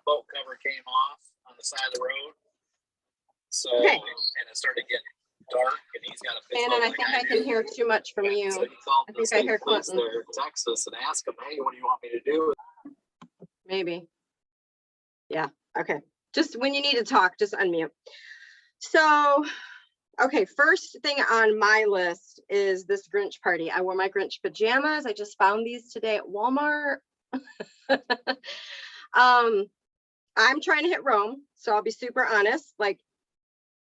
boat cover came off on the side of the road. So, okay. And it started getting dark, and he's got a big Shannon, I think I can hear too much from you. So he called I think I hear police Clinton. there in Texas and asked him, hey, what do you want me to do? Maybe. Yeah. Okay. Just when you need to talk, just unmute. So, okay. First thing on my list is this Grinch party. I wore my Grinch pajamas. I just found these today at Walmart. I'm trying to hit Rome, so I'll be super honest. Like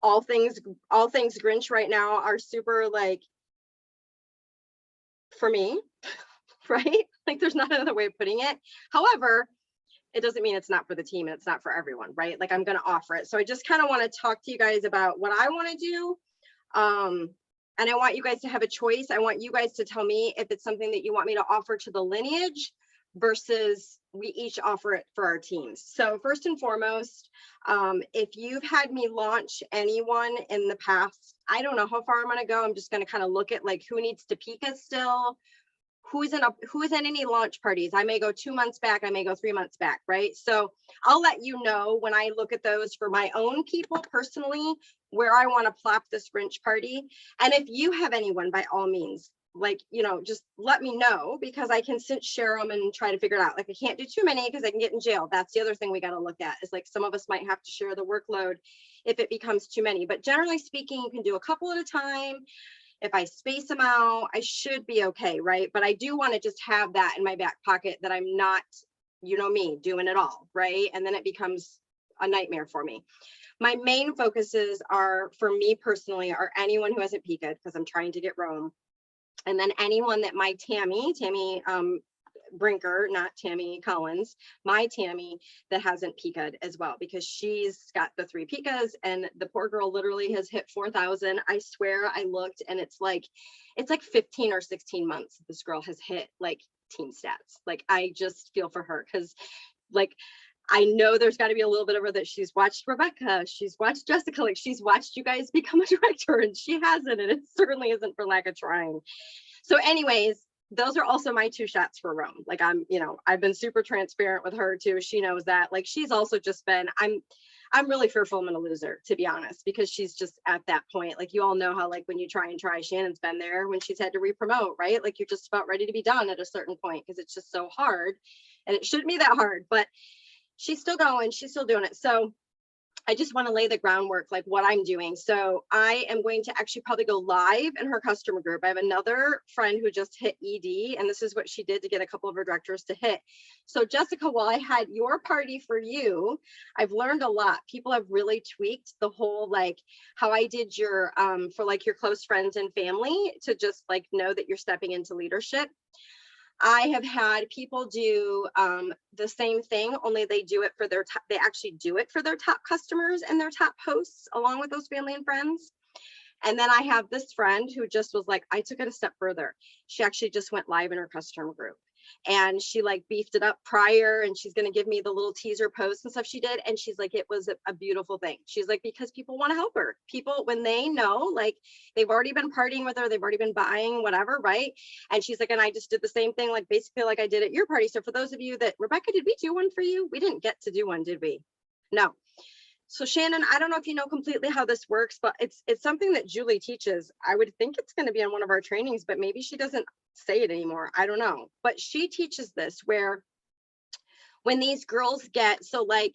all things Grinch right now are super like for me, right? Like there's not another way of putting it. However, it doesn't mean it's not for the team and it's not for everyone, right? Like I'm going to offer it. So I just kind of want to talk to you guys about what I want to do. And I want you guys to have a choice. I want you guys to tell me if it's something that you want me to offer to the lineage versus we each offer it for our teams. So first and foremost, if you've had me launch anyone in the past, I don't know how far I'm going to go. I'm just going to kind of look at like who needs to peak us still. Who is in any launch parties. I may go 2 months back, I may go 3 months back, right? So I'll let you know when I look at those for my own people personally, where I want to plop this Grinch party. And if you have anyone, by all means, like, you know, just let me know because I can share them and try to figure it out. Like I can't do too many because I can get in jail. That's the other thing we got to look at is like some of us might have to share the workload if it becomes too many. But generally speaking, you can do a couple at a time. If I space them out, I should be okay, right? But I do want to just have that in my back pocket that I'm not, you know me, doing it all, right? And then it becomes a nightmare for me. My main focuses are, for me personally, are anyone who hasn't peaked because I'm trying to get Rome. And then anyone that my Tammy Brinker, not Tammy Collins, my Tammy that hasn't peaked as well, because she's got the 3 pikas and the poor girl literally has hit 4,000. I swear I looked and it's like 15 or 16 months this girl has hit like team stats. Like I just feel for her because like I know there's got to be a little bit of her that she's watched Rebecca, she's watched Jessica, like she's watched you guys become a director and she hasn't, and it certainly isn't for lack of trying. So anyways, those are also my 2 shots for Rome. Like I've been super transparent with her too. She knows that. Like she's also just been, I'm really fearful I'm gonna lose her, to be honest, because she's just at that point. Like you all know how like when you try, Shannon's been there when she's had to re-promote, right? Like you're just about ready to be done at a certain point because it's just so hard, and it shouldn't be that hard, but she's still going, she's still doing it. So I just want to lay the groundwork, like what I'm doing. So I am going to actually probably go live in her customer group. I have another friend who just hit ED, and this is what she did to get a couple of her directors to hit. So Jessica, while I had your party for you, I've learned a lot. People have really tweaked the whole, like how I did your, for like your close friends and family to just like know that you're stepping into leadership. I have had people do the same thing, only they do it for their top, they actually do it for their top customers and their top hosts along with those family and friends. And then I have this friend who just was like, I took it a step further. She actually just went live in her customer group and she like beefed it up prior, and she's going to give me the little teaser posts and stuff she did. And she's like, it was a beautiful thing. She's like, because people want to help her. People, when they know, like they've already been partying with her, they've already been buying whatever, right? And she's like, and I just did the same thing, like basically like I did at your party. So for those of you that, Rebecca, did we do one for you? We didn't get to do one, did we? No. So Shannon, I don't know if you know completely how this works, but it's something that Julie teaches. I would think it's going to be in one of our trainings, but maybe she doesn't say it anymore. I don't know. But she teaches this where when these girls get, so like,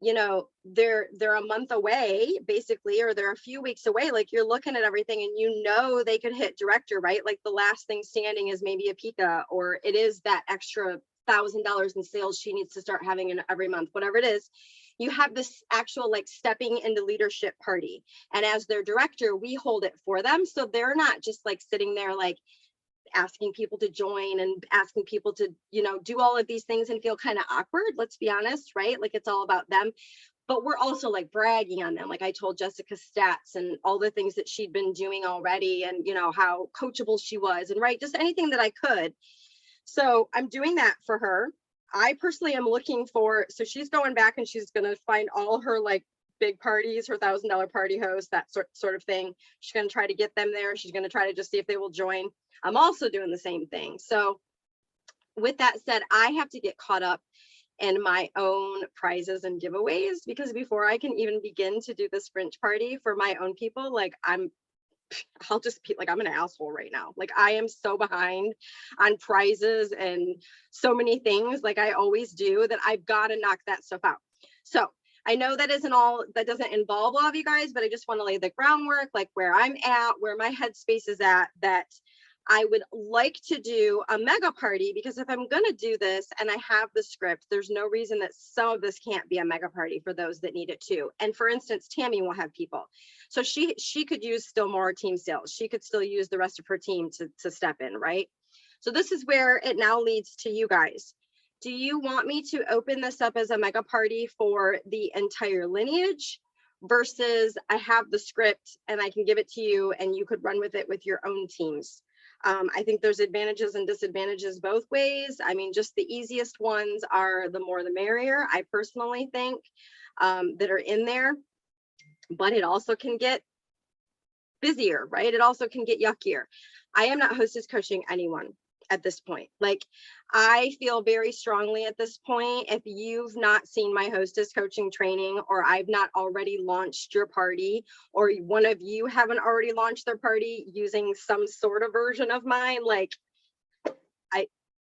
you know, they're a month away basically, or they're a few weeks away, like you're looking at everything and you know they could hit director, right? Like the last thing standing is maybe a Pika, or it is that extra $1,000 in sales she needs to start having in every month, whatever it is. You have this actual like stepping into leadership party, and as their director we hold it for them, so they're not just like sitting there like asking people to join and asking people to, you know, do all of these things and feel kind of awkward, let's be honest, right? Like it's all about them, but we're also like bragging on them. Like I told Jessica stats and all the things that she'd been doing already, and you know how coachable she was, and right, just anything that I could. So I'm doing that for her. I personally am looking for, so she's going back and she's going to find all her like big parties, her $1,000 party host, that sort of thing. She's going to try to get them there. She's going to try to just see if they will join. I'm also doing the same thing. So with that said, I have to get caught up in my own prizes and giveaways, because before I can even begin to do this Grinch party for my own people, like I'll just be like, I'm an asshole right now. Like I am so behind on prizes and so many things like I always do, that I've got to knock that stuff out. So I know that doesn't involve a lot of you guys, but I just want to lay the groundwork, like where I'm at, where my headspace is at, that I would like to do a mega party, because if I'm going to do this and I have the script, there's no reason that some of this can't be a mega party for those that need it too. And for instance, Tammy will have people. So she could use still more team sales. She could still use the rest of her team to step in, right? So this is where it now leads to you guys. Do you want me to open this up as a mega party for the entire lineage, versus I have the script and I can give it to you and you could run with it with your own teams? I think there's advantages and disadvantages both ways. I mean, just the easiest ones are the more the merrier, I personally think, that are in there, but it also can get busier, right? It also can get yuckier. I am not hostess coaching anyone at this point. Like, I feel very strongly at this point, if you've not seen my hostess coaching training, or I've not already launched your party, or one of you haven't already launched their party using some sort of version of mine, like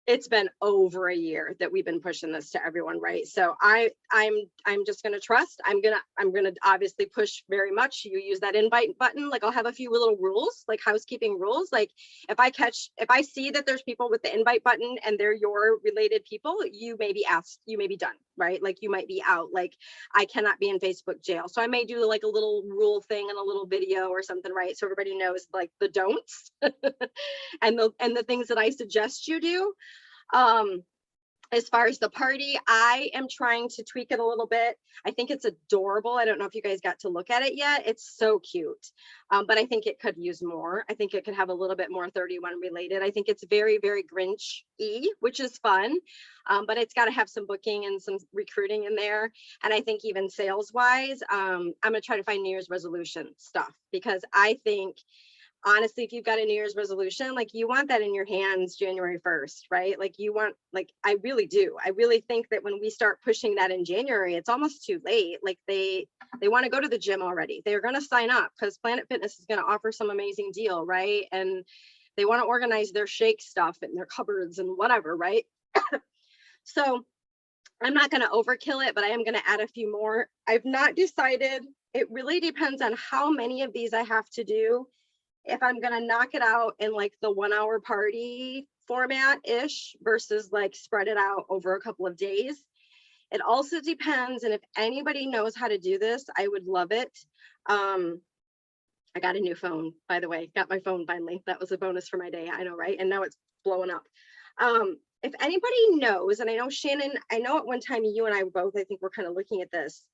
it's been over a year that we've been pushing this to everyone, right? So I'm just gonna trust. I'm gonna obviously push very much. You use that invite button. Like I'll have a few little rules, like housekeeping rules. Like if I see that there's people with the invite button and they're your related people, you may be asked, you may be done, right? Like you might be out. Like I cannot be in Facebook jail. So I may do like a little rule thing and a little video or something, right? So everybody knows like the don'ts and the things that I suggest you do. As far as the party, I am trying to tweak it a little bit. I think it's adorable. I don't know if you guys got to look at it yet. It's so cute. But I think it could use more. I think it could have a little bit more 31 related. I think it's very, very Grinch-y, which is fun. But it's got to have some booking and some recruiting in there. And I think even sales wise, I'm going to try to find New Year's resolution stuff, because I think honestly, if you've got a New Year's resolution, like you want that in your hands January 1st, right? Like you want, like, I really do. I really think that when we start pushing that in January, it's almost too late. Like they want to go to the gym already. They're going to sign up because Planet Fitness is going to offer some amazing deal, right? And they want to organize their shake stuff in their cupboards and whatever, right? So I'm not going to overkill it, but I am going to add a few more. I've not decided. It really depends on how many of these I have to do. If I'm going to knock it out in like the 1 hour party format ish versus like spread it out over a couple of days. It also depends. And if anybody knows how to do this, I would love it. I got a new phone, by the way, got my phone finally. That was a bonus for my day. I know, right? And now it's blowing up. If anybody knows, and I know Shannon, I know at one time you and I both, I think we're kind of looking at this.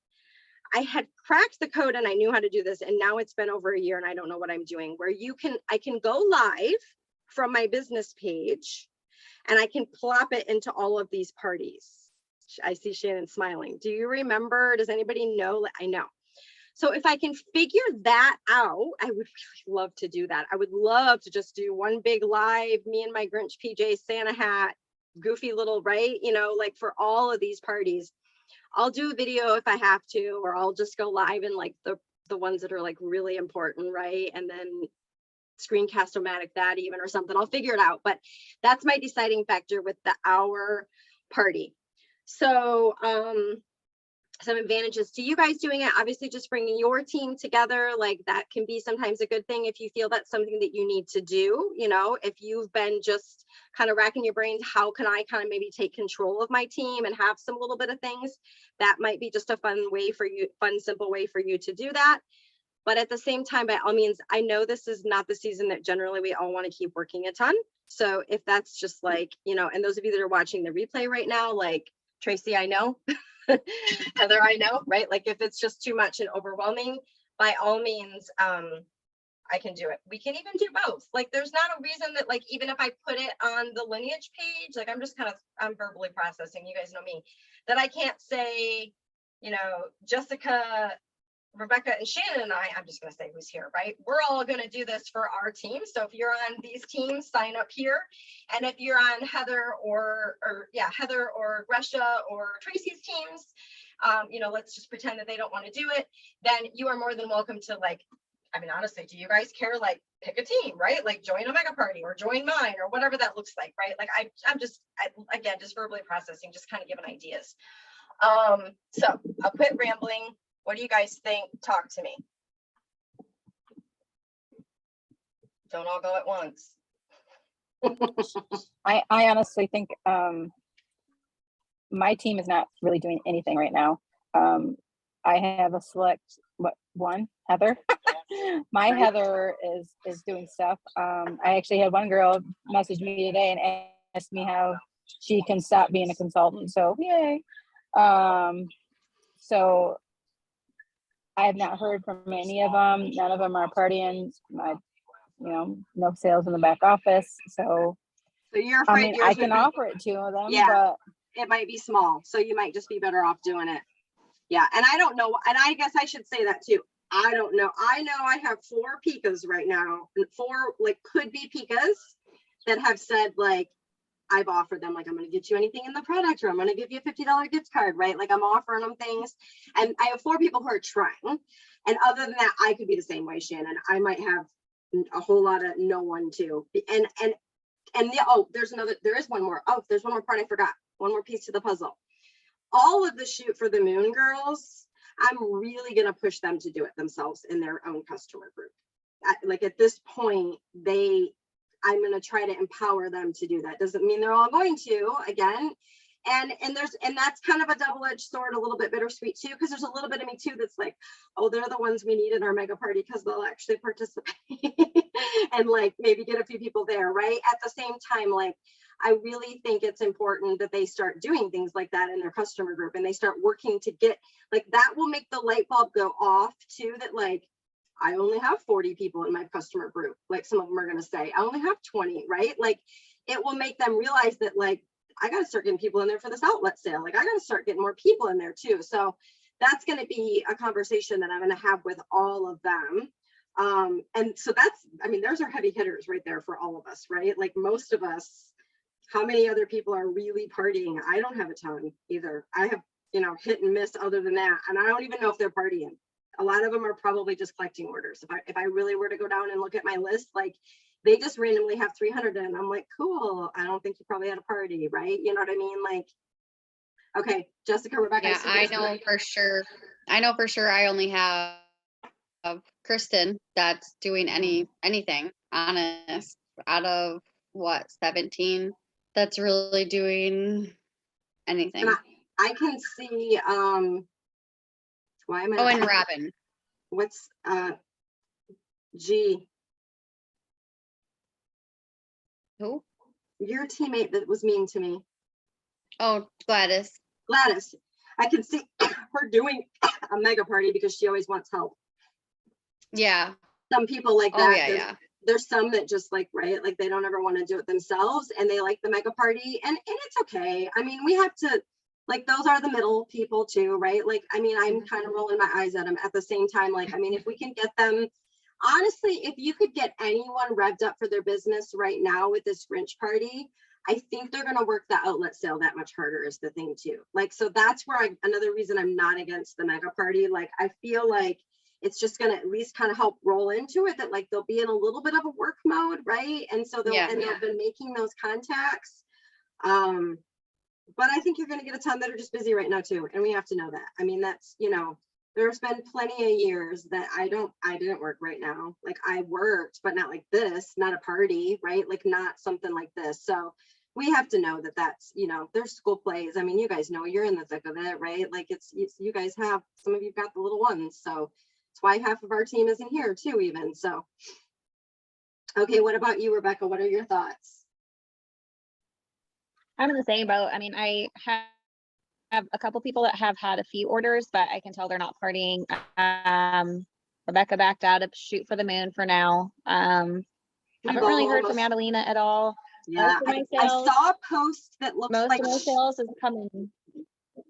I had cracked the code and I knew how to do this, and now it's been over a year and I don't know what I'm doing, where I can go live from my business page and I can plop it into all of these parties. I see Shannon smiling. Do you remember? Does anybody know? I know. So if I can figure that out, I would really love to do that. I would love to just do one big live, me and my Grinch PJ Santa hat, goofy little, right? You know, like for all of these parties. I'll do a video if I have to, or I'll just go live in like the ones that are like really important, right? And then screencast-o-matic that even or something. I'll figure it out, but that's my deciding factor with the hour party. So some advantages to you guys doing it, obviously just bringing your team together, like that can be sometimes a good thing if you feel that's something that you need to do. You know, if you've been just kind of racking your brains, how can I kind of maybe take control of my team and have some little bit of things, that might be just a fun way for you, fun, simple way for you to do that. But at the same time, by all means, I know this is not the season that generally we all want to keep working a ton. So if that's just like, you know, and those of you that are watching the replay right now, like Tracy, I know, Heather, I know, right? Like if it's just too much and overwhelming, by all means, I can do it. We can even do both. Like there's not a reason that like, even if I put it on the lineage page, like I'm verbally processing, you guys know me, that I can't say, you know, Jessica Rebecca and Shannon and I'm just going to say who's here, right? We're all going to do this for our team. So if you're on these teams, sign up here. And if you're on Heather or Heather or Gresha or Tracy's teams, you know, let's just pretend that they don't want to do it. Then you are more than welcome to, like, I mean, honestly, do you guys care? Like, pick a team, right? Like, join a mega party or join mine or whatever that looks like, right? Like, I'm just again, just verbally processing, just kind of giving ideas. So I'll quit rambling. What do you guys think? Talk to me. Don't all go at once. I honestly think my team is not really doing anything right now. I have a select one, Heather. My Heather is doing stuff. I actually had one girl message me today and asked me how she can stop being a consultant. So yay. So I have not heard from any of them. None of them are partying. No sales in the back office. So you're I afraid mean, I can offer it to them, yeah, but it might be small. So you might just be better off doing it. Yeah. And I don't know. And I guess I should say that too. I don't know. I know I have 4 Pikas right now, and 4 like could be Pikas that have said, like, I've offered them, like, I'm going to get you anything in the product, or I'm going to give you a $50 gift card, right? Like, I'm offering them things. And I have 4 people who are trying. And other than that, I could be the same way, Shannon. I might have a whole lot of no one too. And there is one more. Oh, there's one more part I forgot. One more piece to the puzzle. All of the Shoot for the Moon girls, I'm really going to push them to do it themselves in their own customer group. Like, at this point, I'm going to try to empower them to do that. Doesn't mean they're all going to, again. And that's kind of a double-edged sword, a little bit bittersweet too, because there's a little bit of me too that's like, oh, they're the ones we need in our mega party because they'll actually participate and, like, maybe get a few people there, right? At the same time, like, I really think it's important that they start doing things like that in their customer group, and they start working to get, like, that will make the light bulb go off too, that, like, I only have 40 people in my customer group. Like, some of them are going to say, I only have 20, right? Like, it will make them realize that, like, I got to start getting people in there for this outlet sale. Like, I got to start getting more people in there too. So that's going to be a conversation that I'm going to have with all of them. And so those are heavy hitters right there for all of us, right? Like, most of us, how many other people are really partying? I don't have a ton either. I have, hit and miss other than that. And I don't even know if they're partying. A lot of them are probably just collecting orders. If I really were to go down and look at my list, like, they just randomly have 300 in. I'm like, cool. I don't think you probably had a party, right? You know what I mean? Like, okay, Jessica, Rebecca. Yeah, I know for sure. I only have Kristen that's doing anything, honest, out of what, 17 that's really doing anything. And I can see, why am I? Oh, and Robin. What's G? Who? Your teammate that was mean to me. Oh, Gladys. I can see her doing a mega party because she always wants help. Yeah. Some people like that. Oh, yeah. There's some that just, like, right, like, they don't ever want to do it themselves, and they like the mega party, and it's okay. I mean, we have to, like, those are the middle people too, right? Like, I mean, I'm kind of rolling my eyes at them at the same time. Like, I mean, if we can get them, honestly, if you could get anyone revved up for their business right now with this Grinch party, I think they're going to work the outlet sale that much harder is the thing too. Like, so that's where another reason I'm not against the mega party. Like, I feel like it's just going to at least kind of help roll into it, that, like, they'll be in a little bit of a work mode, right? And so they've been making those contacts. But I think you're going to get a ton that are just busy right now too. And we have to know that. I mean, that's, there's been plenty of years that I didn't work right now. Like, I worked, but not like this, not a party, right? Like, not something like this. So we have to know that that's, there's school plays. I mean, you guys know, you're in the thick of it, right? Like, it's you guys have, some of you've got the little ones. So that's why half of our team isn't here too, even. So, okay. What about you, Rebecca? What are your thoughts? I'm in the same boat. I mean, I have a couple people that have had a few orders, but I can tell they're not partying. Rebecca backed out of Shoot for the Moon for now. Haven't really heard from Adelina at all. Yeah, I saw a post that looks most like of my sales is coming.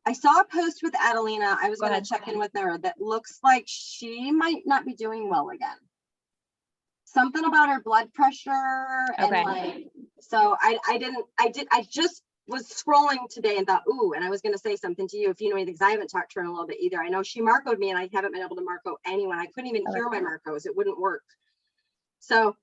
I saw a post with Adelina. I was Go going ahead. to check in with her that looks like she might not be doing well again. Something about her blood pressure and Okay. like, so I just was scrolling today and thought, ooh, and I was going to say something to you if you know anything, because I haven't talked to her in a little bit either. I know she Marcoed me and I haven't been able to Marco anyone. I couldn't even Okay. hear my Marcos. It wouldn't work. So,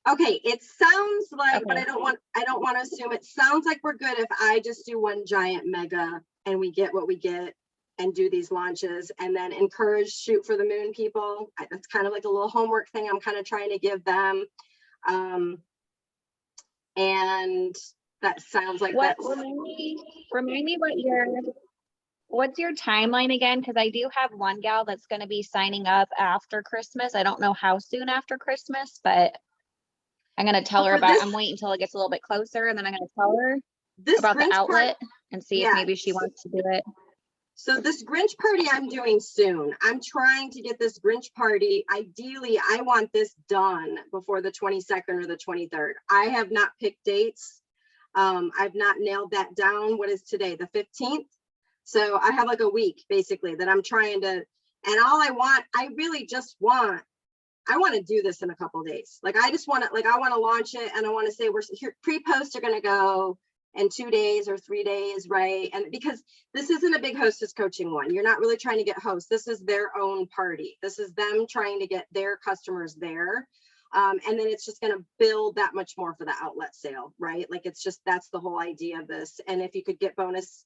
okay, it sounds like, but Okay. I don't want to assume. It sounds like we're good if I just do one giant mega and we get what we get and do these launches and then encourage shoot for the moon people. That's kind of like a little homework thing I'm kind of trying to give them. And that sounds like What that's remind me what's your timeline again? Because I do have one gal that's going to be signing up after Christmas. I don't know how soon after Christmas, but I'm going to tell her for about, this- I'm waiting until it gets a little bit closer and then I'm going to tell her this about the Grinch outlet and see if yeah. maybe she wants to do it. So this Grinch party I'm doing soon. I'm trying to get this Grinch party. Ideally, I want this done before the 22nd or the 23rd. I have not picked dates. I've not nailed that down. What is today? The 15th. So I have like a week basically that I'm trying to, and all I really just want, I want to do this in a couple of days. Like I just want to, like I want to launch it and I want to say we're here, pre-posts are going to go in 2 days or 3 days, right? And because this isn't a big hostess coaching one, you're not really trying to get hosts. This is their own party. This is them trying to get their customers there. And then it's just going to build that much more for the outlet sale, right? Like it's just, that's the whole idea of this. And if you could get bonus,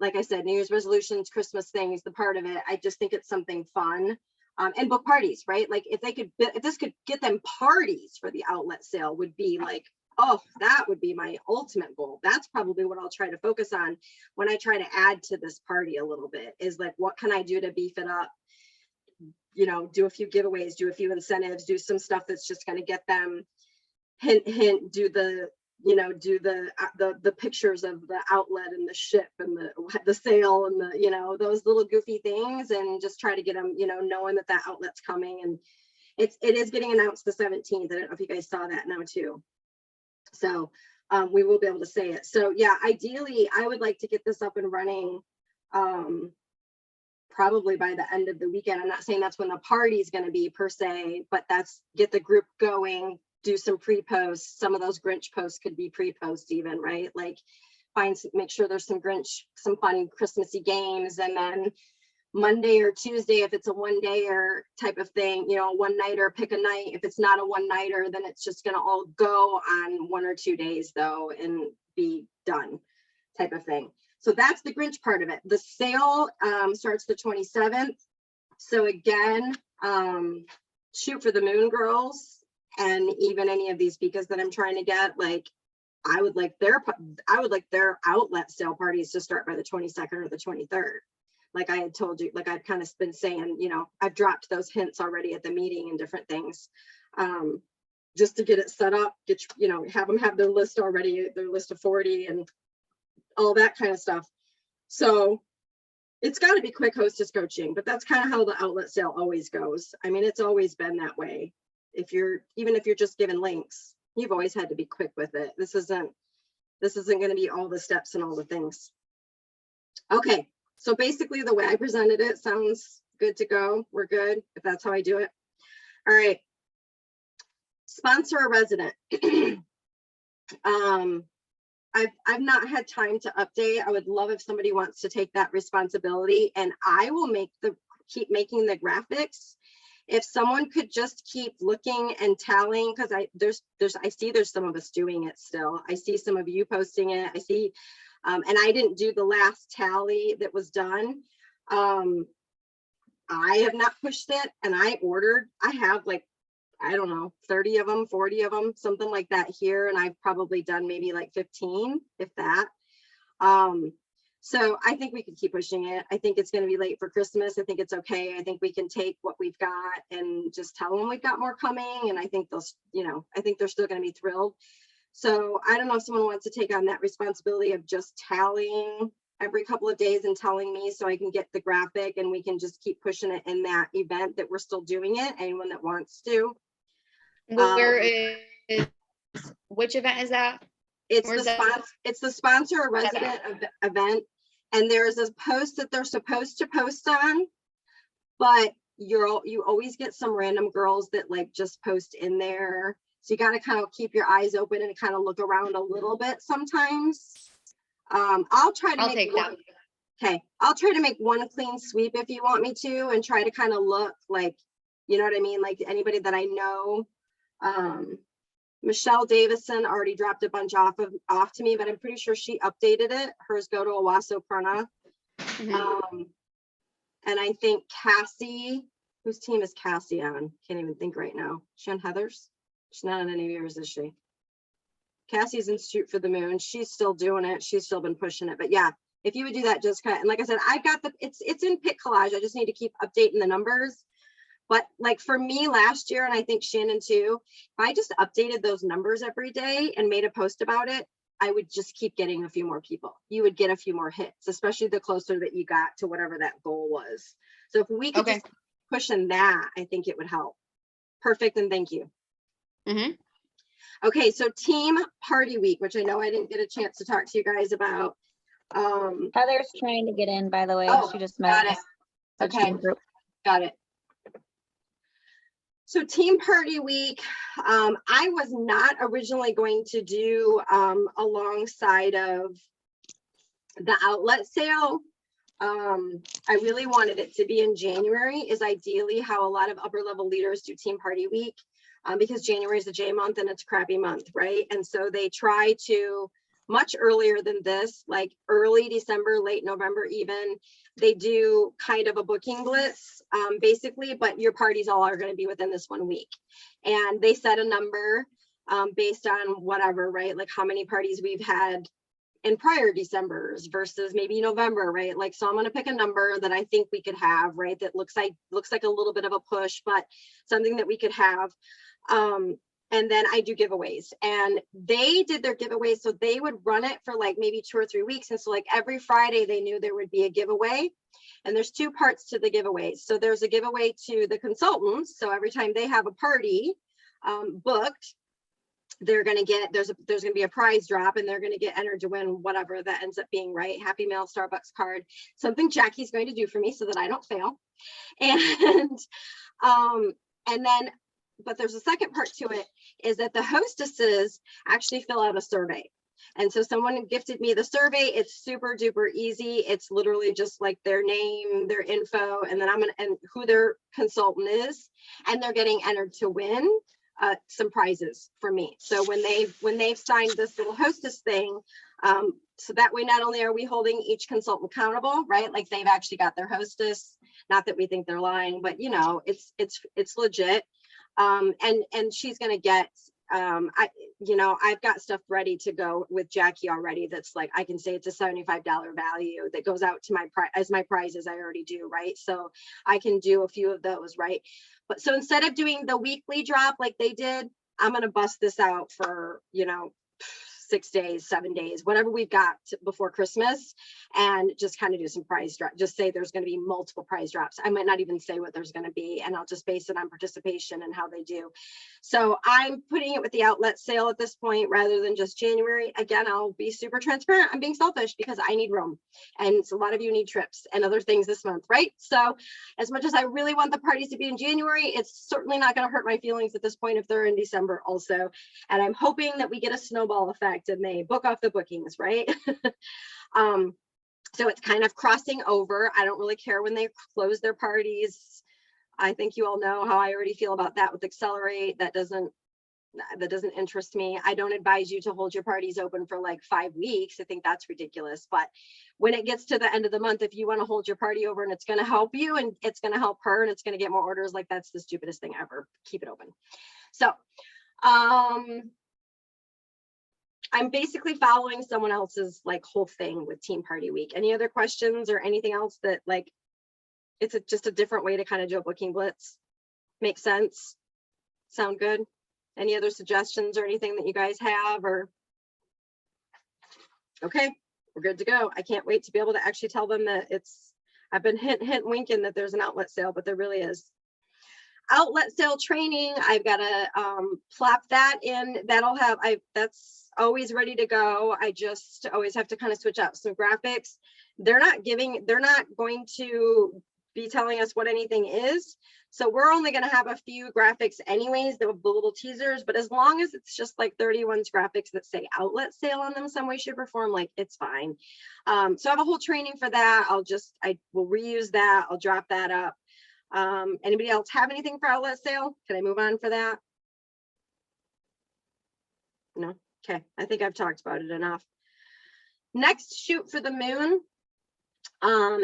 like I said, New Year's resolutions, Christmas things, the part of it, I just think it's something fun. And book parties, right? Like if this could get them parties for the outlet sale would be like, oh, that would be my ultimate goal. That's probably what I'll try to focus on when I try to add to this party a little bit is like, what can I do to beef it up? You know, do a few giveaways, do a few incentives, do some stuff that's just going to get them hint, do the, you know, do the pictures of the outlet and the ship and the sale and the, you know, those little goofy things and just try to get them, you know, knowing that that outlet's coming. And it is getting announced the 17th. I don't know if you guys saw that now too. So we will be able to say it. So yeah, ideally I would like to get this up and running probably by the end of the weekend. I'm not saying that's when the party is going to be per se, but that's get the group going, do some pre-posts. Some of those Grinch posts could be pre-posts even, right? Like make sure there's some Grinch, some fun Christmassy games. And then Monday or Tuesday, if it's a one-dayer type of thing, you know, one-nighter, pick a night. If it's not a one-nighter, then it's just going to all go on 1 or 2 days though and be done type of thing. So that's the Grinch part of it. The sale starts the 27th. So again, shoot for the moon girls and even any of these speakers that I'm trying to get, like I would like their outlet sale parties to start by the 22nd or the 23rd. Like I had told you, like I've kind of been saying, you know, I've dropped those hints already at the meeting and different things, just to get it set up, you know, have them have their list already, their list of 40 and all that kind of stuff. So it's got to be quick hostess coaching, but that's kind of how the outlet sale always goes. I mean, it's always been that way. Even if you're just given links, you've always had to be quick with it. This isn't going to be all the steps and all the things. Okay. So basically the way I presented it sounds good to go. We're good if that's how I do it. All right. Sponsor a resident. I've not had time to update. I would love if somebody wants to take that responsibility and I will keep making the graphics. If someone could just keep looking and tallying, because I see there's some of us doing it still. I see some of you posting it. I see, and I didn't do the last tally that was done. I have not pushed it and I have like, I don't know, 30 of them, 40 of them, something like that here. And I've probably done maybe like 15, if that. So I think we can keep pushing it. I think it's going to be late for Christmas. I think it's okay. I think we can take what we've got and just tell them we've got more coming. And I think they'll, you know, I think they're still going to be thrilled. So I don't know if someone wants to take on that responsibility of just tallying every couple of days and telling me so I can get the graphic and we can just keep pushing it in that event that we're still doing it. Anyone that wants to. Which event is that? It's the sponsor a resident event. and there's a post that they're supposed to post on, but you always get some random girls that like just post in there. So you got to kind of keep your eyes open and kind of look around a little bit sometimes. I'll try to I'll make take one. that. Okay, I'll try to make one clean sweep if you want me to, and try to kind of look like, you know what I mean? Like anybody that I know. Michelle Davison already dropped a bunch off to me, but I'm pretty sure she updated it. Hers go to Owasso Prana. Mhm. And I think Cassie, whose team is Cassie on? Can't even think right now. She on Heather's? She's not on any of yours, is she? Cassie's in Shoot for the Moon. She's still doing it. She's still been pushing it. But yeah, if you would do that, Jessica, and like I said, I've got it's in Pick Collage. I just need to keep updating the numbers. But like for me last year, and I think Shannon too, if I just updated those numbers every day and made a post about it, I would just keep getting a few more people. You would get a few more hits, especially the closer that you got to whatever that goal was. So if we could Okay. just push in that, I think it would help. Perfect, and thank you. Mhm. Okay, so Team Party Week, which I know I didn't get a chance to talk to you guys about. Heather's trying to get in, by the way. Oh, She just got it. messaged Okay. in group. Got it. So Team Party Week, I was not originally going to do alongside of the outlet sale. I really wanted it to be in January, is ideally how a lot of upper level leaders do Team Party Week, because January is a J month and it's a crappy month, right? And so they try to much earlier than this, like early December, late November even, they do kind of a booking blitz, basically, but your parties all are going to be within this 1 week. And they set a number based on whatever, right? Like how many parties we've had in prior Decembers versus maybe November, right? Like, so I'm going to pick a number that I think we could have, right? That looks like a little bit of a push, but something that we could have. And then I do giveaways, and they did their giveaways. So they would run it for like maybe 2 or 3 weeks. And so like every Friday they knew there would be a giveaway, and there's 2 parts to the giveaways. So there's a giveaway to the consultants. So every time they have a party booked, they're going to get, there's going to be a prize drop, and they're going to get entered to win whatever that ends up being, right? Happy Meal, Starbucks card, something Jackie's going to do for me so that I don't fail. And then, but there's a second part to it, is that the hostesses actually fill out a survey. And so someone gifted me the survey. It's super duper easy. It's literally just like their name, their info, and then and who their consultant is, and they're getting entered to win some prizes for me. So when they've signed this little hostess thing, so that way not only are we holding each consultant accountable, right? Like they've actually got their hostess. Not that we think they're lying, but you know, it's legit. And she's gonna get, I've got stuff ready to go with Jackie already. That's like, I can say it's a $75 value that goes out to my prizes. I already do, right? So I can do a few of those, right? But so instead of doing the weekly drop like they did, I'm gonna bust this out for, 6 days, 7 days, whatever we've got before Christmas, and just kind of do some prize drop. Just say there's going to be multiple prize drops. I might not even say what there's going to be, and I'll just base it on participation and how they do. So I'm putting it with the outlet sale at this point rather than just January. Again, I'll be super transparent. I'm being selfish because I need room, and so a lot of you need trips and other things this month, right? So as much as I really want the parties to be in January, it's certainly not going to hurt my feelings at this point if they're in December also. And I'm hoping that we get a snowball effect and they book off the bookings, right? So it's kind of crossing over. I don't really care when they close their parties. I think you all know how I already feel about that with Accelerate. That doesn't interest me. I don't advise you to hold your parties open for like 5 weeks. I think that's ridiculous. But when it gets to the end of the month, if you want to hold your party over and it's going to help you and it's going to help her and it's going to get more orders, like that's the stupidest thing ever. Keep it open. So, I'm basically following someone else's like whole thing with Team Party Week. Any other questions or anything else that like, it's just a different way to kind of do a booking blitz? Make sense? Sound good? Any other suggestions or anything that you guys have, or? Okay, we're good to go. I can't wait to be able to actually tell them that I've been hint winking that there's an outlet sale, but there really is. Outlet sale training, I've got to plop that in. That's always ready to go. I just always have to kind of switch out some graphics. they're not going to be telling us what anything is. So we're only going to have a few graphics anyways, the little teasers, but as long as it's just like 31's graphics that say outlet sale on them some way, shape, or form, like it's fine. So I have a whole training for that. I will reuse that. I'll drop that up. Anybody else have anything for outlet sale? Can I move on for that? No? Okay, I think I've talked about it enough. Next shoot for the moon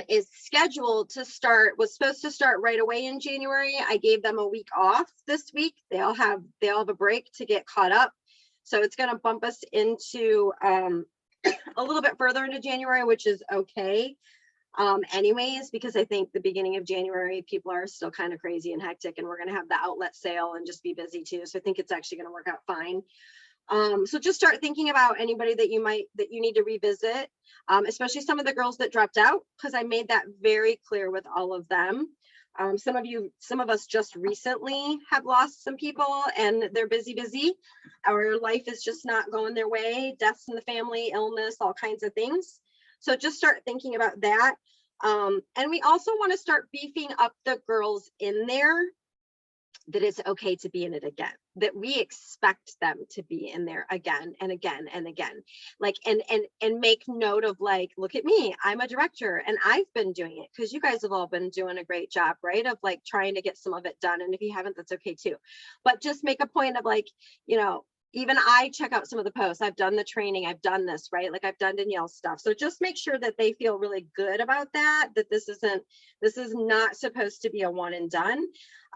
is scheduled to start, was supposed to start right away in January. I gave them a week off this week. They'll have a break to get caught up. So it's going to bump us into a little bit further into January, which is okay. Anyways, because I think the beginning of January, people are still kind of crazy and hectic, and we're going to have the outlet sale and just be busy too. So I think it's actually going to work out fine. So just start thinking about anybody that you need to revisit, especially some of the girls that dropped out, because I made that very clear with all of them. Some of us just recently have lost some people, and they're busy. Our life is just not going their way, deaths in the family, illness, all kinds of things. So just start thinking about that. And we also want to start beefing up the girls in there, that it's okay to be in it again, that we expect them to be in there again and again and again, like, and make note of, like, look at me, I'm a director and I've been doing it, because you guys have all been doing a great job, right, of like trying to get some of it done. And if you haven't, that's okay too, but just make a point of, like, you know, even I check out some of the posts. I've done the training, I've done this, right? Like I've done Danielle's stuff. So just make sure that they feel really good about that, that this is not supposed to be a one and done.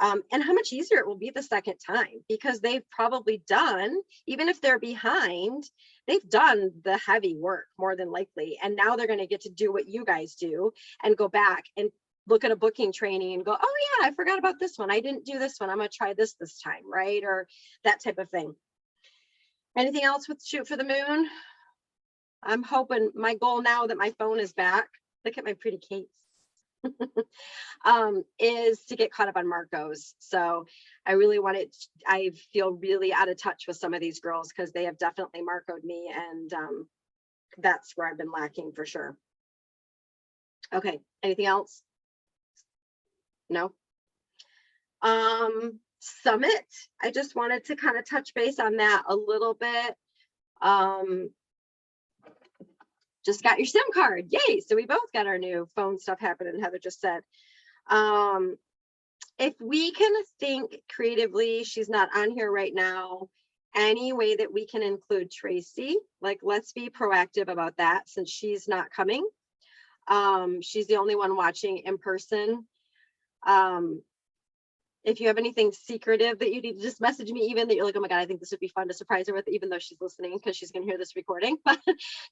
And how much easier it will be the second time, because they've probably done, even if they're behind, they've done the heavy work more than likely. And now they're going to get to do what you guys do and go back and look at a booking training and go, oh yeah, I forgot about this one. I didn't do this one. I'm going to try this time, right? Or that type of thing. Anything else with Shoot for the Moon? I'm hoping, my goal now that my phone is back, look at my pretty case, is to get caught up on Marco's. So I feel really out of touch with some of these girls, because they have definitely Marco'd me, and that's where I've been lacking for sure. Okay, anything else? No. Summit, I just wanted to kind of touch base on that a little bit. Just got your SIM card, yay. So we both got our new phone stuff happening, Heather just said. If we can think creatively, she's not on here right now, any way that we can include Tracy, like, let's be proactive about that, since she's not coming. She's the only one watching in person. If you have anything secretive that you need to just message me, even that you're like, oh my God, I think this would be fun to surprise her with, even though she's listening, because she's going to hear this recording, but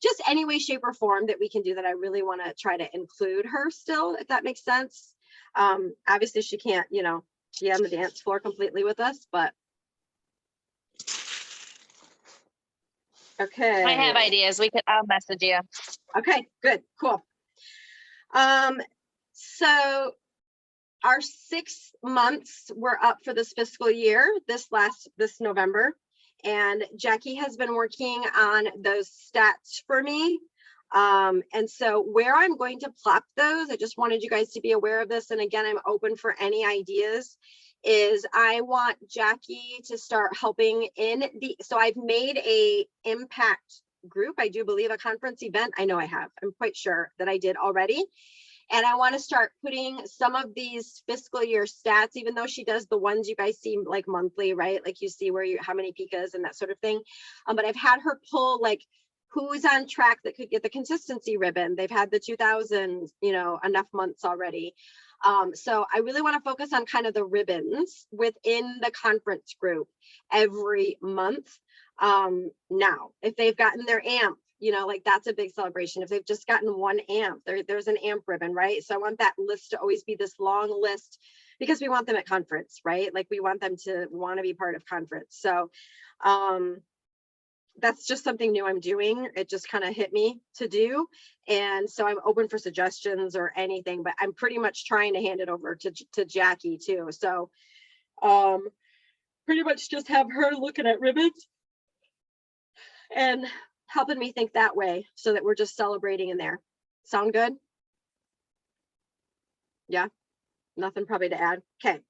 just any way, shape, or form that we can do that. I really want to try to include her still, if that makes sense. Obviously she can't, you know, be on the dance floor completely with us, but. Okay. I have ideas. I'll message you. Okay, good, cool. So our 6 months were up for this fiscal year, this November, and Jackie has been working on those stats for me. And so where I'm going to plop those, I just wanted you guys to be aware of this. And again, I'm open for any ideas, is I want Jackie to start helping so I've made a impact group. I do believe a conference event. I know I have, I'm quite sure that I did already. And I want to start putting some of these fiscal year stats, even though she does the ones you guys see like monthly, right? Like you see how many picas and that sort of thing. But I've had her pull like who's on track that could get the consistency ribbon. They've had the 2000, you know, enough months already. So I really want to focus on kind of the ribbons within the conference group every month. Now, if they've gotten their AMP, you know, like that's a big celebration. If they've just gotten one AMP, there's an AMP ribbon, right? So I want that list to always be this long list, because we want them at conference, right? Like we want them to want to be part of conference. So that's just something new I'm doing. It just kind of hit me to do. And so I'm open for suggestions or anything, but I'm pretty much trying to hand it over to Jackie too. So pretty much just have her looking at ribbons and helping me think that way, so that we're just celebrating in there. Sound good? Yeah, nothing probably to add. Okay.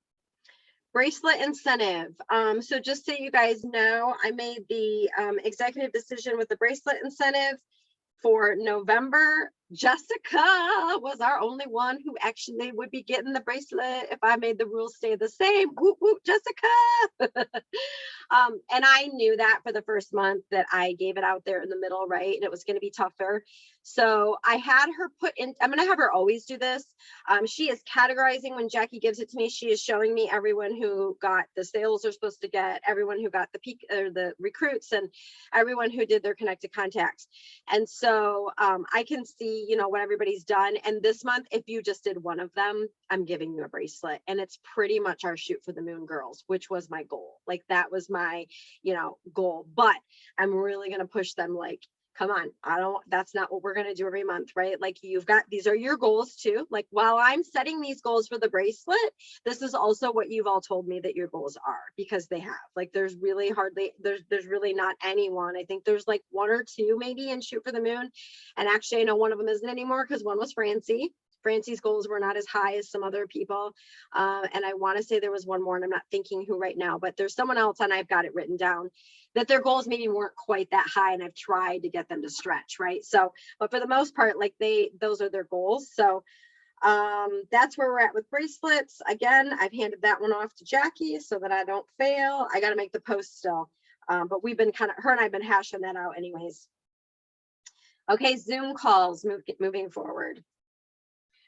Bracelet incentive. So just so you guys know, I made the executive decision with the bracelet incentive for November. Jessica was our only one who actually would be getting the bracelet if I made the rules stay the same. Whoop, whoop, Jessica. And I knew that for the first month that I gave it out there in the middle, right? And it was going to be tougher. So I had her put in, I'm going to have her always do this. She is categorizing when Jackie gives it to me. She is showing me everyone who got the sales they're supposed to get, everyone who got the peak or the recruits, and everyone who did their connected contacts. And so I can see, you know, what everybody's done. And this month, if you just did one of them, I'm giving you a bracelet. And it's pretty much our shoot for the moon girls, which was my goal. Like that was my, you know, goal. But I'm really going to push them like, come on, that's not what we're going to do every month, right? Like you've got, these are your goals too. Like while I'm setting these goals for the bracelet, this is also what you've all told me that your goals are, because they have, like, there's really hardly, there's really not anyone. I think there's like one or two maybe in Shoot for the Moon. And actually I know one of them isn't anymore because one was Francie. Francie's goals were not as high as some other people. And I want to say there was one more and I'm not thinking who right now, but there's someone else and I've got it written down that their goals maybe weren't quite that high and I've tried to get them to stretch, right? So, but for the most part, like those are their goals. So that's where we're at with bracelets. Again, I've handed that one off to Jackie so that I don't fail. I got to make the post still. But we've been her and I've been hashing that out anyways. Okay, Zoom calls moving forward.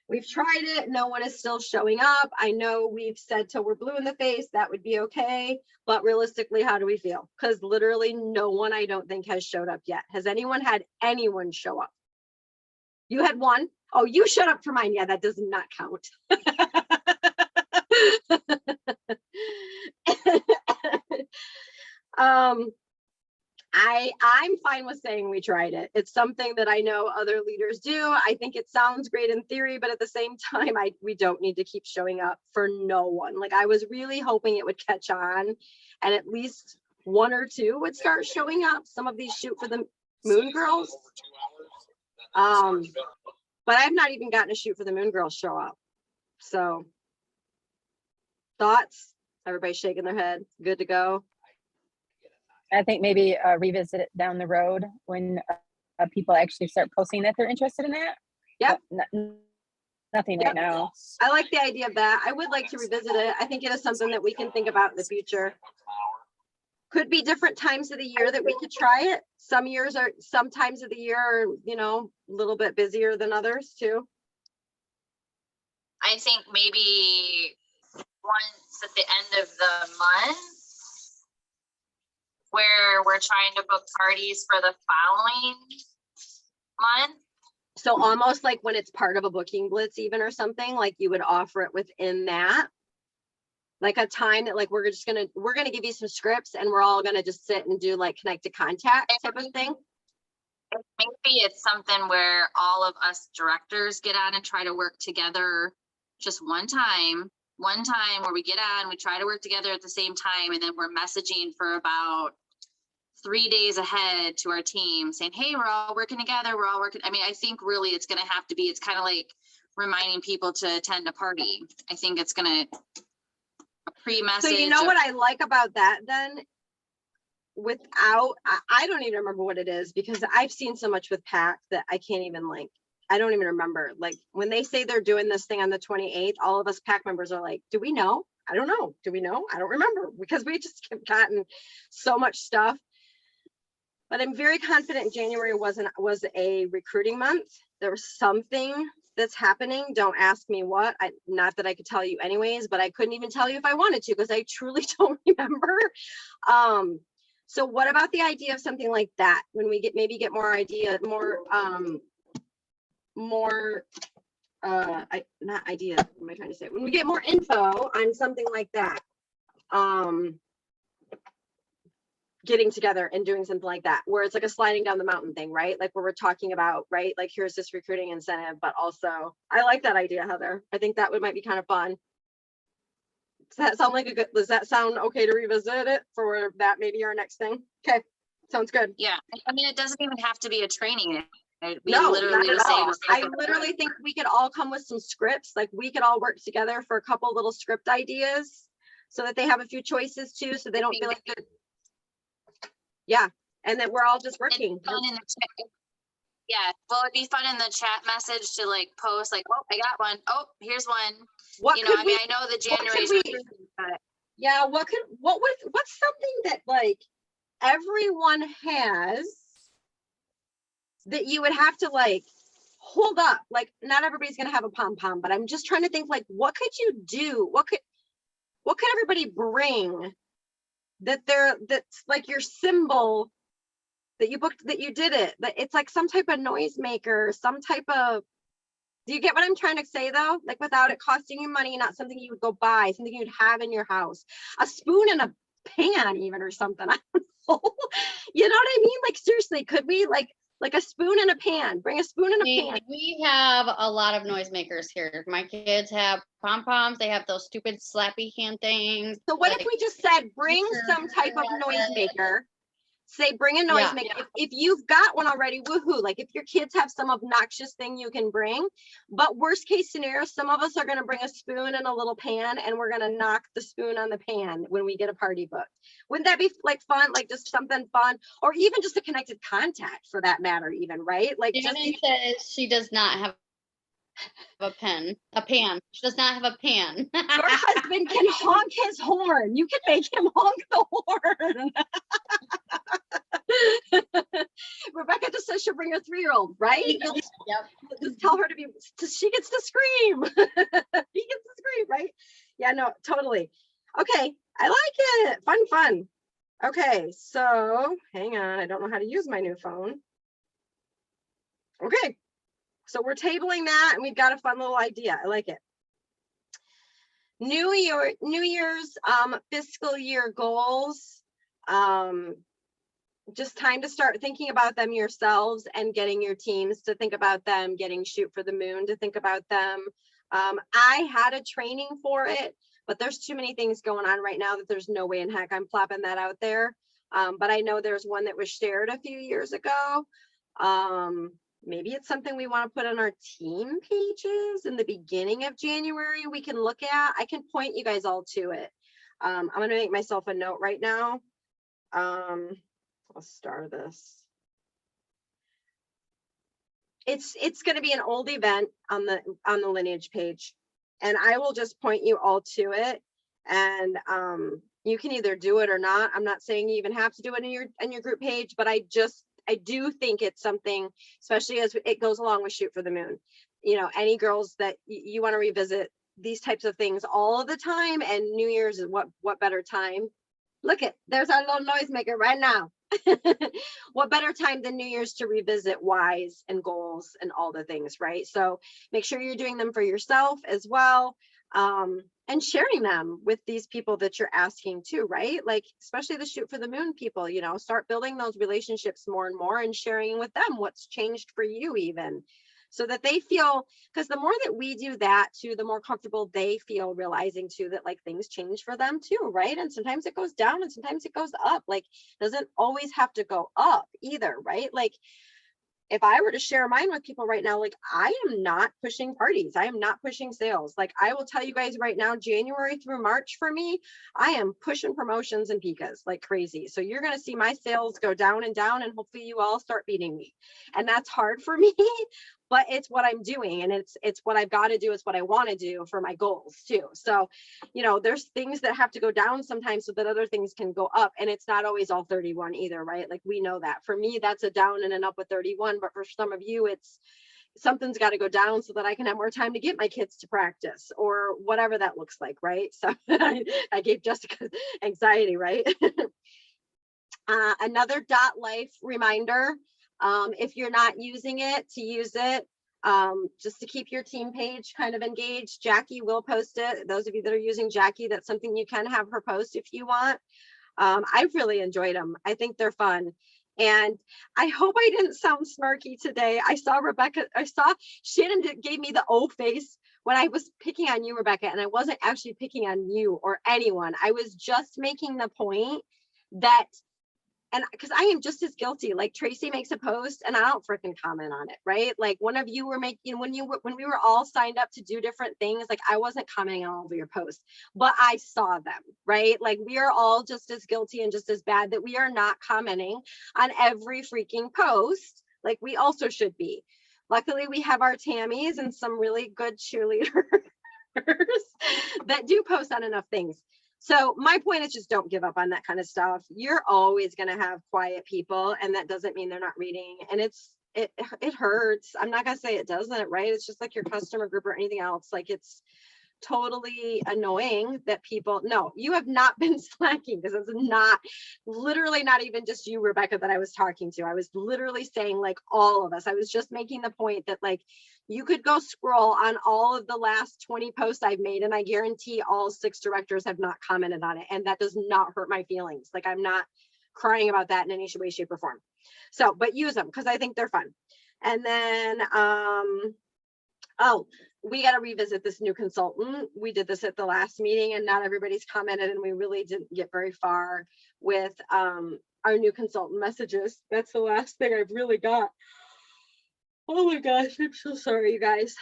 We've tried it. No one is still showing up. I know we've said till we're blue in the face, that would be okay. But realistically, how do we feel? Because literally no one, I don't think, has showed up yet. Has anyone had anyone show up? You had one? Oh, you showed up for mine. Yeah, that does not count. I'm fine with saying we tried it. It's something that I know other leaders do. I think it sounds great in theory, but at the same time, we don't need to keep showing up for no one. Like I was really hoping it would catch on and at least one or two would start showing up. Some of these Shoot for the Moon girls. But I've not even gotten a Shoot for the Moon girls show up. So thoughts? Everybody shaking their head. Good to go. I think maybe revisit it down the road when people actually start posting that they're interested in that. Yep. Nothing right now. I like the idea of that. I would like to revisit it. I think it is something that we can think about in the future. Could be different times of the year that we could try it. Some times of the year are, you know, a little bit busier than others too. I think maybe once at the end of the month, where we're trying to book parties for the following month. So almost like when it's part of a booking blitz even or something, like you would offer it within that. Like a time that like we're gonna give you some scripts and we're all gonna just sit and do like connected contact type of thing. Maybe it's something where all of us directors get on and try to work together just one time where we get on, we try to work together at the same time, and then we're messaging for about 3 days ahead to our team saying, hey, we're all working together. We're all working. I mean, I think really it's going to have to be, it's kind of like reminding people to attend a party. I think it's going to pre-message. So you know what I like about that then? Without, I don't even remember what it is because I've seen so much with PAC that I can't even like, I don't even remember. Like when they say they're doing this thing on the 28th, all of us PAC members are like, do we know? I don't know. Do we know? I don't remember because we just have gotten so much stuff. But I'm very confident January was a recruiting month. There was something that's happening. Don't ask me what. Not that I could tell you anyways, but I couldn't even tell you if I wanted to because I truly don't remember. So what about the idea of something like that when we get more idea, not ideas, what am I trying to say? When we get more info on something like that, getting together and doing something like that, where it's like a sliding down the mountain thing, right? Like where we're talking about, right? Like here's this recruiting incentive, but also I like that idea, Heather. I think that might be kind of fun. Does that sound like does that sound okay to revisit it for that? Maybe our next thing. Okay. Sounds good. Yeah. I mean, it doesn't even have to be a training. Right? We No, literally not at say all. we're I open. literally think we could all come with some scripts, like we could all work together for a couple little script ideas so that they have a few choices too, so they don't feel like they're, yeah, and that we're all just It'd be working. fun in the chat. Yeah, well, it'd be fun in the chat message to like post like, oh, I got one. Oh, here's one. What You know, could I we, mean, I know the what could January's we- really busy, but yeah, what's something that like everyone has that you would have to like hold up? Like not everybody's gonna have a pom-pom, but I'm just trying to think like what could you do? What could everybody bring that's like your symbol that you booked, that you did it, that it's like some type of noisemaker, some type of, do you get what I'm trying to say though? Like without it costing you money, not something you would go buy, something you'd have in your house, a spoon and a pan even or something. I don't know. You know what I mean? Like seriously, could we like a spoon and a pan, bring a spoon and a pan? We have a lot of noisemakers here. My kids have pom-poms. They have those stupid slappy hand things. So what if like- we just said, bring some type of noisemaker? Say, bring a noisemaker. If you've got one already, woohoo. Like if your kids have some obnoxious thing you can bring, but worst case scenario, some of us are going to bring a spoon and a little pan and we're going to knock the spoon on the pan when we get a party booked. Wouldn't that be like fun? Like just something fun, or even just a connected contact for that matter, even, right? Like just Shannon says she does not have a pan. She does not have a pan. your husband can honk his horn. You can make him honk the horn. Rebecca just says she'll bring her 3-year-old, right? You'll just, just tell her to be, she gets to scream. He gets to scream, right? Yeah, no, totally. Okay, I like it. Fun. Okay, so hang on. I don't know how to use my new phone. Okay, so we're tabling that and we've got a fun little idea. I like it. New Year's fiscal year goals. Just time to start thinking about them yourselves and getting your teams to think about them, getting Shoot for the Moon to think about them. I had a training for it, but there's too many things going on right now that there's no way in heck I'm plopping that out there. But I know there's one that was shared a few years ago. Maybe it's something we want to put on our team pages in the beginning of January. We can look at, I can point you guys all to it. I'm going to make myself a note right now. I'll star this. It's going to be an old event on the lineage page, and I will just point you all to it. And you can either do it or not. I'm not saying you even have to do it in your group page, but I do think it's something, especially as it goes along with Shoot for the Moon. You know, any girls that you want to revisit these types of things all of the time, and New Year's is what better time? Look there's our little noisemaker right now. What better time than New Year's to revisit whys and goals and all the things, right? So make sure you're doing them for yourself as well, and sharing them with these people that you're asking to, right? Like especially the Shoot for the Moon people, you know, start building those relationships more and more and sharing with them what's changed for you, even so that they feel, because the more that we do that too, the more comfortable they feel realizing too that like things change for them too, right? And sometimes it goes down and sometimes it goes up. Like doesn't always have to go up either, right? Like if I were to share mine with people right now, like I am not pushing parties, I am not pushing sales. Like I will tell you guys right now, January through March for me, I am pushing promotions and pikas like crazy. So you're going to see my sales go down and down, and hopefully you all start beating me. And that's hard for me, but it's what I'm doing, and it's what I've got to do. It's what I want to do for my goals too. So, you know, there's things that have to go down sometimes so that other things can go up, and it's not always all 31 either, right? Like we know that. For me, that's a down and an up with 31, but for some of you, it's something's got to go down so that I can have more time to get my kids to practice or whatever that looks like, right? So I gave Jessica anxiety, right? Another dot life reminder. If you're not using it, to use it, just to keep your team page kind of engaged. Jackie will post it. Those of you that are using Jackie, that's something you can have her post if you want. I've really enjoyed them. I think they're fun. And I hope I didn't sound snarky today. I saw Shannon gave me the O face when I was picking on you, Rebecca, and I wasn't actually picking on you or anyone. I was just making the point that and because I am just as guilty. Like Tracy makes a post and I don't freaking comment on it, right? Like one of you were making, when we were all signed up to do different things, like I wasn't commenting on all of your posts, but I saw them, right? Like we are all just as guilty and just as bad that we are not commenting on every freaking post. Like we also should be. Luckily, we have our Tammys and some really good cheerleaders that do post on enough things. So my point is just don't give up on that kind of stuff. You're always going to have quiet people, and that doesn't mean they're not reading. And it hurts. I'm not going to say it doesn't, right? It's just like your customer group or anything else. Like it's totally annoying that people, no, you have not been slacking, because it's not, literally not even just you, Rebecca, that I was talking to. I was literally saying like all of us. I was just making the point that like you could go scroll on all of the last 20 posts I've made, and I guarantee all 6 directors have not commented on it. And that does not hurt my feelings. Like I'm not crying about that in any way, shape, or form. So, but use them because I think they're fun. And then, oh, we got to revisit this new consultant. We did this at the last meeting and not everybody's commented, and we really didn't get very far with our new consultant messages. That's the last thing I've really got. Oh my gosh, I'm so sorry, you guys.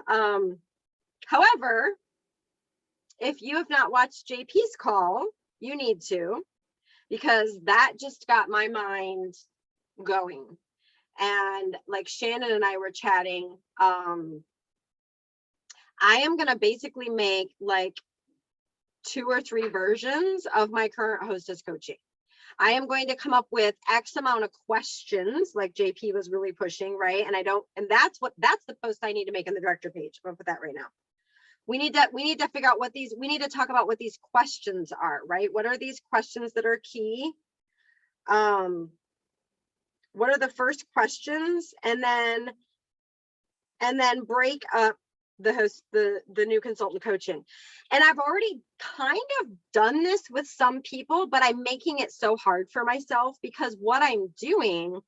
However, if you have not watched JP's call, you need to, because that just got my mind going. And like Shannon and I were chatting, I am going to basically make like 2 or 3 versions of my current hostess coaching. I am going to come up with X amount of questions, like JP was really pushing, right? And that's the post I need to make on the director page. I'm gonna put that right now. We need to figure out we need to talk about what these questions are, right? What are these questions that are key? What are the first questions? And then break up the new consultant coaching. And I've already kind of done this with some people, but I'm making it so hard for myself, because what I'm doing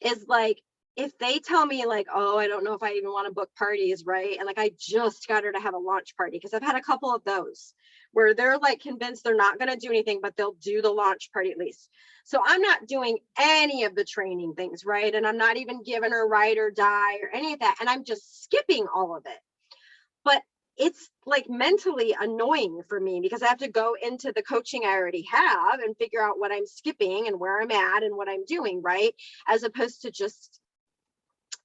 is like, if they tell me like, oh, I don't know if I even want to book parties, right? And like, I just got her to have a launch party, because I've had a couple of those where they're like convinced they're not going to do anything, but they'll do the launch party at least. So I'm not doing any of the training things, right? And I'm not even giving her ride or die or any of that. And I'm just skipping all of it. But it's like mentally annoying for me, because I have to go into the coaching I already have and figure out what I'm skipping and where I'm at and what I'm doing, right? As opposed to just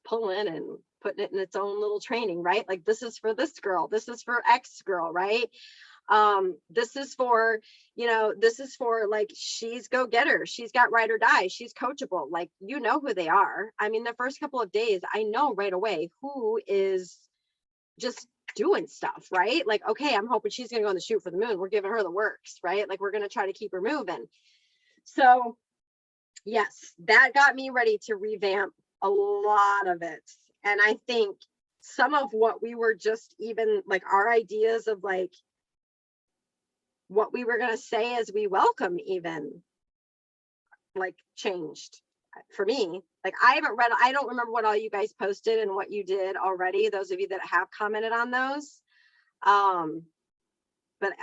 pulling and putting it in its own little training, right? Like this is for this girl, this is for X girl, right? This is for, this is for like, she's go-getter, she's got ride or die, she's coachable, like, you know who they are. I mean, the first couple of days, I know right away who is just doing stuff, right? Like, okay, I'm hoping she's gonna go on the shoot for the moon. We're giving her the works, right? Like we're gonna try to keep her moving. So yes, that got me ready to revamp a lot of it. And I think some of what we were just even like our ideas of like what we were gonna say as we welcome even like changed for me. Like I don't remember what all you guys posted and what you did already, those of you that have commented on those. But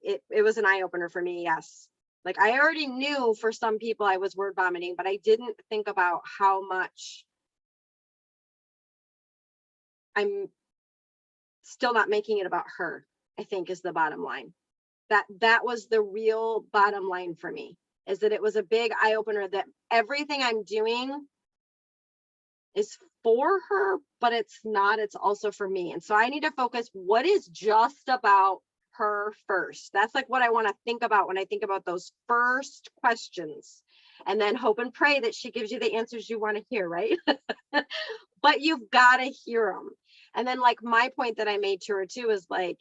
it was an eye-opener for me, yes. Like I already knew for some people I was word vomiting, but I didn't think about how much I'm still not making it about her, I think is the bottom line. That was the real bottom line for me, is that it was a big eye-opener that everything I'm doing is for her, but it's not, it's also for me. And so I need to focus what is just about her first. That's like what I want to think about when I think about those first questions, and then hope and pray that she gives you the answers you want to hear, right? But you've got to hear them. And then like my point that I made to her too is like,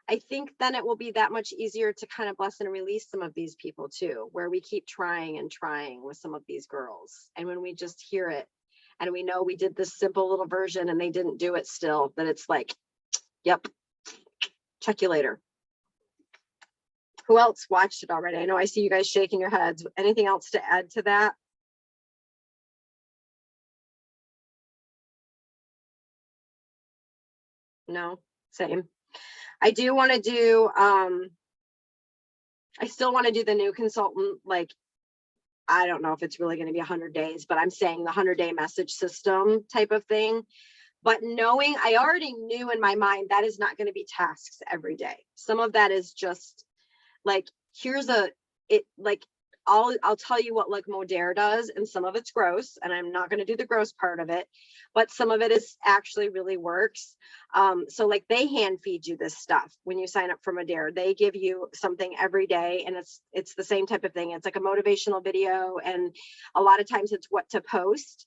I think then it will be that much easier to kind of bless and release some of these people too, where we keep trying and trying with some of these girls. And when we just hear it and we know we did this simple little version and they didn't do it still, that it's like, yep, check you later. Who else watched it already? I know I see you guys shaking your heads. Anything else to add to that? No, same. I do want to do, I still want to do the new consultant, like I don't know if it's really going to be 100 days, but I'm saying the 100-day message system type of thing. But knowing, I already knew in my mind that is not going to be tasks every day. Some of that is just like, I'll tell you what like Modere does, and some of it's gross, and I'm not going to do the gross part of it, but some of it is actually really works. So like they hand feed you this stuff when you sign up for Modere. They give you something every day, and it's the same type of thing. It's like a motivational video, and a lot of times it's what to post.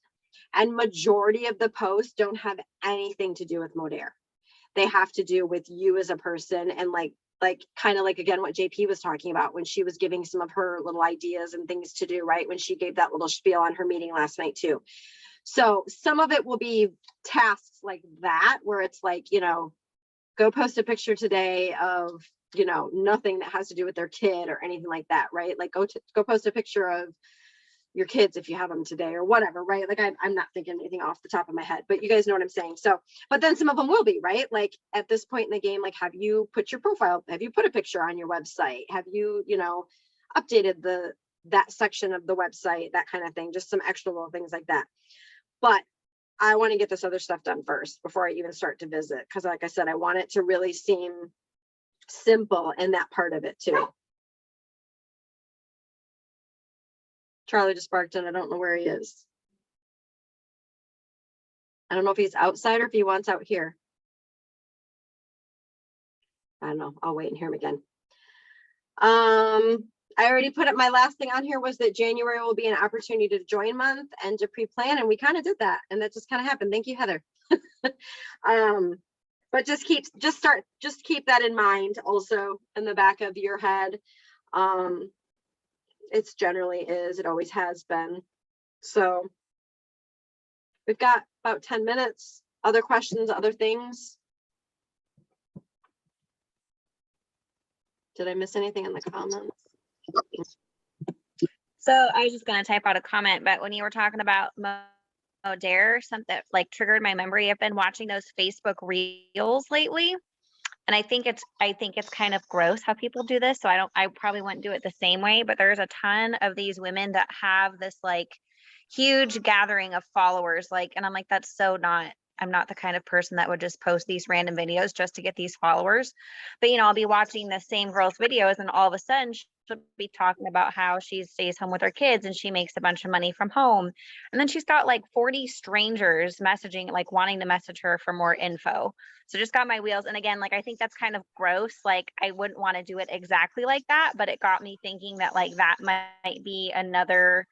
And majority of the posts don't have anything to do with Modere. They have to do with you as a person, and like kind of like, again, what JP was talking about when she was giving some of her little ideas and things to do, right? When she gave that little spiel on her meeting last night too. So some of it will be tasks like that, where it's like, you know, go post a picture today of, you know, nothing that has to do with their kid or anything like that, right? Like go post a picture of your kids if you have them today or whatever, right? Like I'm not thinking anything off the top of my head, but you guys know what I'm saying. So, but then some of them will be, right? Like at this point in the game, like, have you put your profile, have you put a picture on your website? Have you, you know, updated that section of the website, that kind of thing, just some extra little things like that. But I want to get this other stuff done first before I even start to visit. Cause like I said, I want it to really seem simple in that part of it too. Charlie just barked in. I don't know where he is. I don't know if he's outside or if he wants out here. I don't know. I'll wait and hear him again. I already put up my last thing on here was that January will be an opportunity to join month and to pre-plan. And we kind of did that. And that just kind of happened. Thank you, Heather. But just keep that in mind also in the back of your head. It's generally is, it always has been. So we've got about 10 minutes. Other questions, other things? Did I miss anything in the comments? So I was just going to type out a comment, but when you were talking about Modere, something like triggered my memory. I've been watching those Facebook reels lately. And I think it's kind of gross how people do this. So I probably wouldn't do it the same way, but there's a ton of these women that have this like huge gathering of followers. Like, and I'm like, I'm not the kind of person that would just post these random videos just to get these followers. But, you know, I'll be watching the same girl's videos and all of a sudden she'll be talking about how she stays home with her kids and she makes a bunch of money from home. And then she's got like 40 strangers messaging, like wanting to message her for more info. So just got my wheels. And again, like, I think that's kind of gross. Like, I wouldn't want to do it exactly like that, but it got me thinking that like that might be another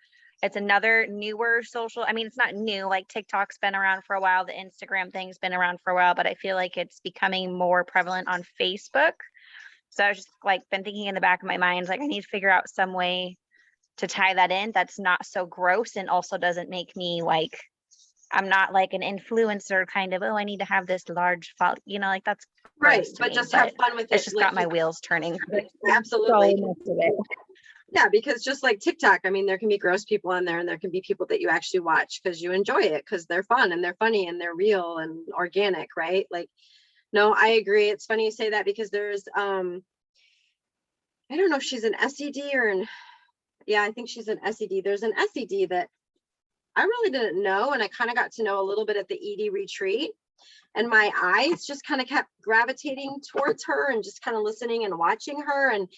newer social. I mean, it's not new, like TikTok's been around for a while. The Instagram thing's been around for a while, but I feel like it's becoming more prevalent on Facebook. So I was just like been thinking in the back of my mind, like I need to figure out some way to tie that in that's not so gross and also doesn't make me like, I'm not like an influencer kind of, oh, I need to have this large follow, you know, like that's Right, gross to but me, just have fun with it. it's just got my wheels turning. Absolutely. So much of it. Yeah, because just like TikTok, I mean, there can be gross people on there and there can be people that you actually watch because you enjoy it, because they're fun and they're funny and they're real and organic, right? Like, no, I agree. It's funny you say that because there's, I don't know if she's an SED or yeah, I think she's an SED. There's an SED that I really didn't know. And I kind of got to know a little bit at the ED retreat. And my eyes just kind of kept gravitating towards her and just kind of listening and watching her. And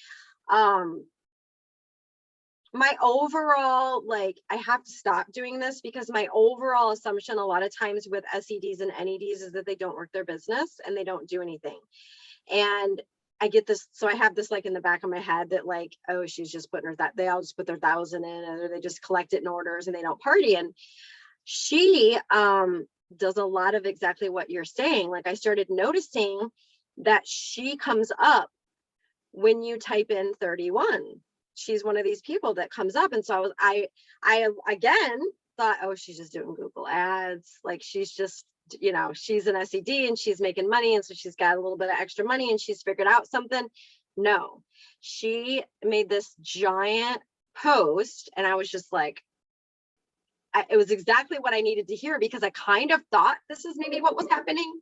my overall, like, I have to stop doing this because my overall assumption a lot of times with SEDs and NEDs is that they don't work their business and they don't do anything. And I get this, so I have this like in the back of my head that like, oh, she's just putting her, that they all just put their 1,000 in, or they just collect it in orders and they don't party. And she does a lot of exactly what you're saying. Like, I started noticing that she comes up when you type in 31. She's one of these people that comes up. And so I again thought, oh, she's just doing Google ads. Like, she's just, you know, she's an SED and she's making money. And so she's got a little bit of extra money and she's figured out something. No, she made this giant post. And I was just like, it was exactly what I needed to hear, because I kind of thought this is maybe what was happening.